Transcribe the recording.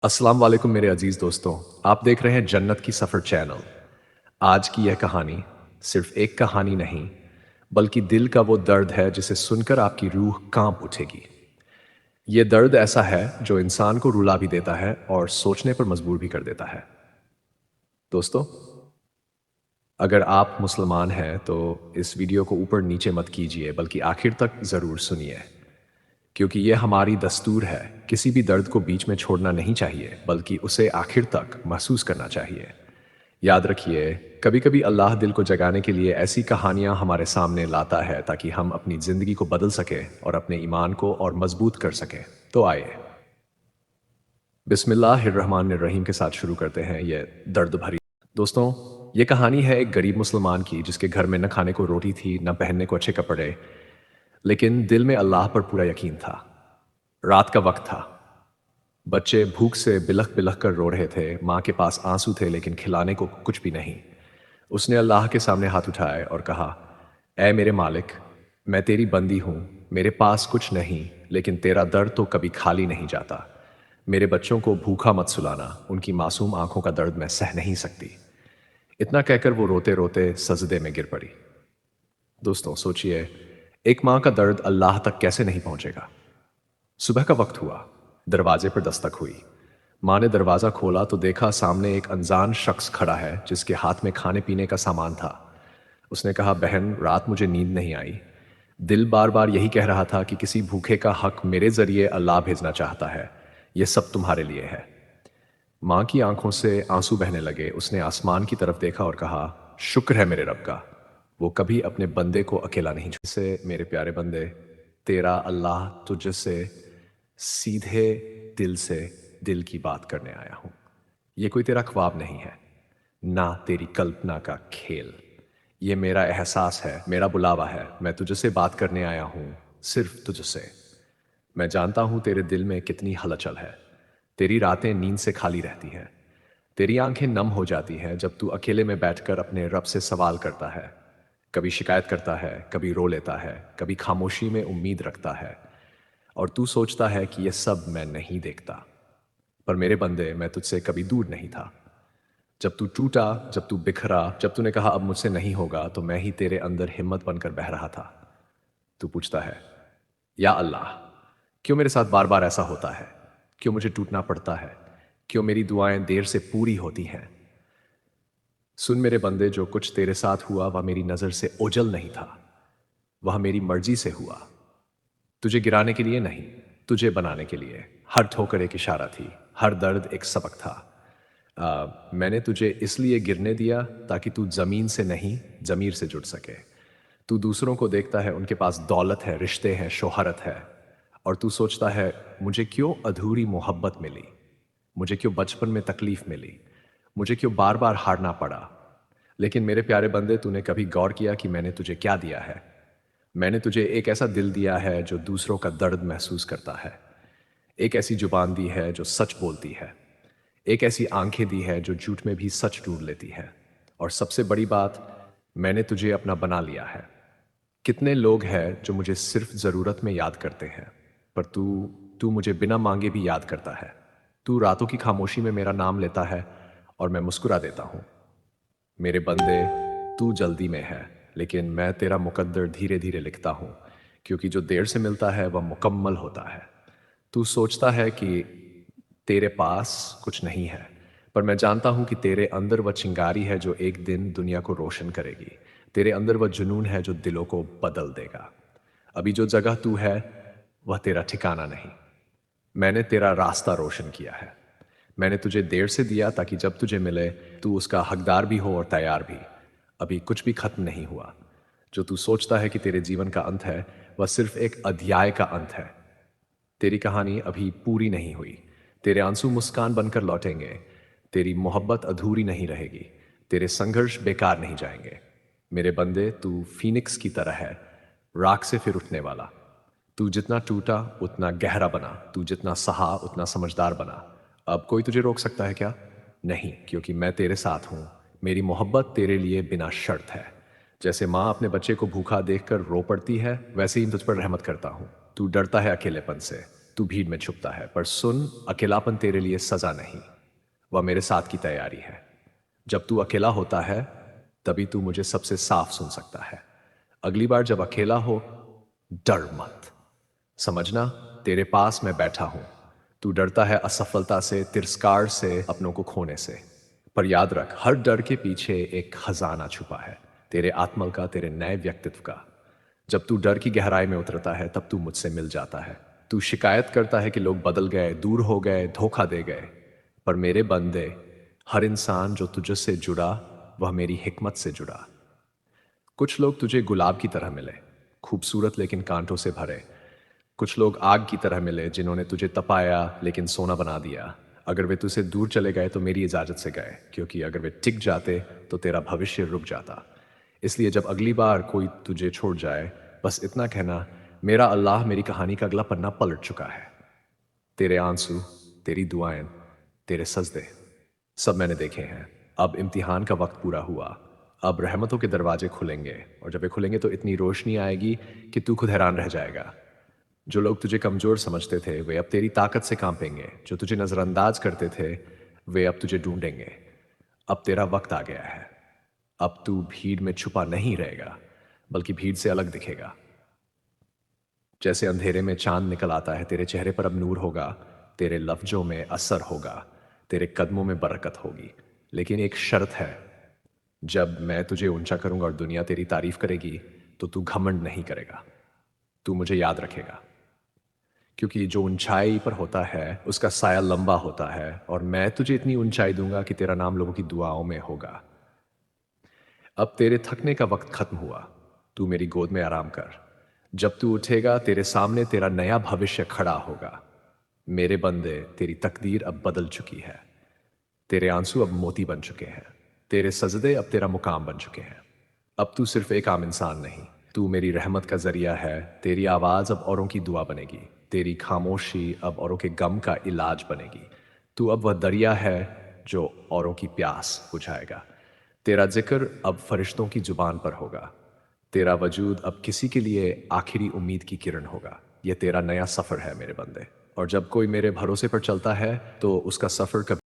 अस्सलाम वालेकुम मेरे अजीज़ दोस्तों। आप देख रहे हैं जन्नत की सफ़र चैनल। आज की यह कहानी सिर्फ एक कहानी नहीं, बल्कि दिल का वो दर्द है जिसे सुनकर आपकी रूह कांप उठेगी। ये दर्द ऐसा है जो इंसान को रुला भी देता है और सोचने पर मजबूर भी कर देता है। दोस्तों, अगर आप मुसलमान हैं तो इस वीडियो को ऊपर नीचे मत कीजिए, बल्कि आखिर तक ज़रूर सुनिए, क्योंकि ये हमारी दस्तूर है। किसी भी दर्द को बीच में छोड़ना नहीं चाहिए, बल्कि उसे आखिर तक महसूस करना चाहिए। याद रखिए, कभी कभी अल्लाह दिल को जगाने के लिए ऐसी कहानियां हमारे सामने लाता है ताकि हम अपनी जिंदगी को बदल सकें और अपने ईमान को और मजबूत कर सकें। तो आइए बिस्मिल्लाहिर्रहमानिर्रहीम के साथ शुरू करते हैं ये दर्द भरी। दोस्तों, ये कहानी है एक गरीब मुसलमान की जिसके घर में न खाने को रोटी थी, न पहनने को अच्छे कपड़े, लेकिन दिल में अल्लाह पर पूरा यकीन था। रात का वक्त था। बच्चे भूख से बिलख बिलख कर रो रहे थे। माँ के पास आंसू थे, लेकिन खिलाने को कुछ भी नहीं। उसने अल्लाह के सामने हाथ उठाए और कहा, ऐ मेरे मालिक, मैं तेरी बंदी हूँ। मेरे पास कुछ नहीं, लेकिन तेरा दर्द तो कभी खाली नहीं जाता। मेरे बच्चों को भूखा मत सुलाना, उनकी मासूम आंखों का दर्द मैं सह नहीं सकती। इतना कहकर वो रोते रोते सजदे में गिर पड़ी। दोस्तों सोचिए, एक माँ का दर्द अल्लाह तक कैसे नहीं पहुंचेगा। सुबह का वक्त हुआ। दरवाजे पर दस्तक हुई। माँ ने दरवाजा खोला तो देखा सामने एक अनजान शख्स खड़ा है जिसके हाथ में खाने पीने का सामान था। उसने कहा, बहन, रात मुझे नींद नहीं आई। दिल बार बार यही कह रहा था कि किसी भूखे का हक मेरे जरिए अल्लाह भेजना चाहता है। यह सब तुम्हारे लिए है। माँ की आंखों से आंसू बहने लगे। उसने आसमान की तरफ देखा और कहा, शुक्र है मेरे रब का, वो कभी अपने बंदे को अकेला नहीं छोड़ता। से मेरे प्यारे बंदे, तेरा अल्लाह तुझसे सीधे दिल से दिल की बात करने आया हूं। ये कोई तेरा ख्वाब नहीं है, ना तेरी कल्पना का खेल। ये मेरा एहसास है, मेरा बुलावा है। मैं तुझसे बात करने आया हूं, सिर्फ तुझसे। मैं जानता हूं तेरे दिल में कितनी हलचल है। तेरी रातें नींद से खाली रहती हैं। तेरी आंखें नम हो जाती हैं जब तू अकेले में बैठकर अपने रब से सवाल करता है। कभी शिकायत करता है, कभी रो लेता है, कभी खामोशी में उम्मीद रखता है, और तू सोचता है कि यह सब मैं नहीं देखता। पर मेरे बंदे, मैं तुझसे कभी दूर नहीं था। जब तू टूटा, जब तू बिखरा, जब तूने कहा अब मुझसे नहीं होगा, तो मैं ही तेरे अंदर हिम्मत बनकर बह रहा था। तू पूछता है, या अल्लाह, क्यों मेरे साथ बार बार ऐसा होता है? क्यों मुझे टूटना पड़ता है? क्यों मेरी दुआएं देर से पूरी होती हैं? सुन मेरे बंदे, जो कुछ तेरे साथ हुआ वह मेरी नजर से ओझल नहीं था, वह मेरी मर्जी से हुआ। तुझे गिराने के लिए नहीं, तुझे बनाने के लिए। हर ठोकर एक इशारा थी, हर दर्द एक सबक था। मैंने तुझे इसलिए गिरने दिया ताकि तू जमीन से नहीं, जमीर से जुड़ सके। तू दूसरों को देखता है, उनके पास दौलत है, रिश्ते हैं, शोहरत है, और तू सोचता है, मुझे क्यों अधूरी मोहब्बत मिली? मुझे क्यों बचपन में तकलीफ मिली? मुझे क्यों बार बार हारना पड़ा? लेकिन मेरे प्यारे बंदे, तूने कभी गौर किया कि मैंने तुझे क्या दिया है? मैंने तुझे एक ऐसा दिल दिया है जो दूसरों का दर्द महसूस करता है। एक ऐसी जुबान दी है जो सच बोलती है। एक ऐसी आंखें दी है जो झूठ में भी सच ढूंढ लेती है। और सबसे बड़ी बात, मैंने तुझे अपना बना लिया है। कितने लोग हैं जो मुझे सिर्फ जरूरत में याद करते हैं, पर तू तू मुझे बिना मांगे भी याद करता है। तू रातों की खामोशी में मेरा नाम लेता है और मैं मुस्कुरा देता हूं। मेरे बंदे, तू जल्दी में है, लेकिन मैं तेरा मुकद्दर धीरे धीरे लिखता हूं, क्योंकि जो देर से मिलता है वह मुकम्मल होता है। तू सोचता है कि तेरे पास कुछ नहीं है, पर मैं जानता हूं कि तेरे अंदर वह चिंगारी है जो एक दिन दुनिया को रोशन करेगी। तेरे अंदर वह जुनून है जो दिलों को बदल देगा। अभी जो जगह तू है, वह तेरा ठिकाना नहीं। मैंने तेरा रास्ता रोशन किया है। मैंने तुझे देर से दिया ताकि जब तुझे मिले तू उसका हकदार भी हो और तैयार भी। अभी कुछ भी खत्म नहीं हुआ। जो तू सोचता है कि तेरे जीवन का अंत है, वह सिर्फ एक अध्याय का अंत है। तेरी कहानी अभी पूरी नहीं हुई। तेरे आंसू मुस्कान बनकर लौटेंगे। तेरी मोहब्बत अधूरी नहीं रहेगी। तेरे संघर्ष बेकार नहीं जाएंगे। मेरे बंदे, तू फीनिक्स की तरह है, राख से फिर उठने वाला। तू जितना टूटा उतना गहरा बना, तू जितना सहा उतना समझदार बना। अब कोई तुझे रोक सकता है क्या? नहीं, क्योंकि मैं तेरे साथ हूं। मेरी मोहब्बत तेरे लिए बिना शर्त है। जैसे माँ अपने बच्चे को भूखा देखकर रो पड़ती है, वैसे ही तुझ पर रहमत करता हूँ। तू डरता है अकेलेपन से, तू भीड़ में छुपता है, पर सुन, अकेलापन तेरे लिए सजा नहीं, वह मेरे साथ की तैयारी है। जब तू अकेला होता है, तभी तू मुझे सबसे साफ सुन सकता है। अगली बार जब अकेला हो, डर मत। समझना, तेरे पास मैं बैठा हूं। तू डरता है असफलता से, तिरस्कार से, अपनों को खोने से। पर याद रख, हर डर के पीछे एक खजाना छुपा है, तेरे आत्मा का, तेरे नए व्यक्तित्व का। जब तू डर की गहराई में उतरता है, तब तू मुझसे मिल जाता है। तू शिकायत करता है कि लोग बदल गए, दूर हो गए, धोखा दे गए। पर मेरे बंदे, हर इंसान जो तुझसे जुड़ा, वह मेरी हिकमत से जुड़ा। कुछ लोग तुझे गुलाब की तरह मिले, खूबसूरत लेकिन कांटों से भरे। कुछ लोग आग की तरह मिले, जिन्होंने तुझे तपाया लेकिन सोना बना दिया। अगर वे तुझसे दूर चले गए तो मेरी इजाजत से गए, क्योंकि अगर वे टिक जाते तो तेरा भविष्य रुक जाता। इसलिए जब अगली बार कोई तुझे छोड़ जाए, बस इतना कहना, मेरा अल्लाह मेरी कहानी का अगला पन्ना पलट चुका है। तेरे आंसू, तेरी दुआएं, तेरे सजदे, सब मैंने देखे हैं। अब इम्तिहान का वक्त पूरा हुआ। अब रहमतों के दरवाजे खुलेंगे, और जब वे खुलेंगे तो इतनी रोशनी आएगी कि तू खुद हैरान रह जाएगा। जो लोग तुझे कमजोर समझते थे, वे अब तेरी ताकत से कांपेंगे। जो तुझे नजरअंदाज करते थे, वे अब तुझे ढूंढेंगे। अब तेरा वक्त आ गया है। अब तू भीड़ में छुपा नहीं रहेगा, बल्कि भीड़ से अलग दिखेगा। जैसे अंधेरे में चांद निकल आता है, तेरे चेहरे पर अब नूर होगा, तेरे लफ्जों में असर होगा, तेरे कदमों में बरकत होगी। लेकिन एक शर्त है, जब मैं तुझे ऊंचा करूंगा और दुनिया तेरी तारीफ करेगी, तो तू घमंड नहीं करेगा, तू मुझे याद रखेगा। क्योंकि जो ऊंचाई पर होता है, उसका साया लंबा होता है, और मैं तुझे इतनी ऊंचाई दूंगा कि तेरा नाम लोगों की दुआओं में होगा। अब तेरे थकने का वक्त खत्म हुआ, तू मेरी गोद में आराम कर। जब तू उठेगा, तेरे सामने तेरा नया भविष्य खड़ा होगा। मेरे बंदे, तेरी तकदीर अब बदल चुकी है। तेरे आंसू अब मोती बन चुके हैं, तेरे सजदे अब तेरा मुकाम बन चुके हैं। अब तू सिर्फ एक आम इंसान नहीं, तू मेरी रहमत का जरिया है। तेरी आवाज अब औरों की दुआ बनेगी, तेरी खामोशी अब औरों के गम का इलाज बनेगी। तू अब वह दरिया है जो औरों की प्यास बुझाएगा। तेरा जिक्र अब फरिश्तों की जुबान पर होगा। तेरा वजूद अब किसी के लिए आखिरी उम्मीद की किरण होगा। यह तेरा नया सफर है मेरे बंदे। और जब कोई मेरे भरोसे पर चलता है, तो उसका सफर कभी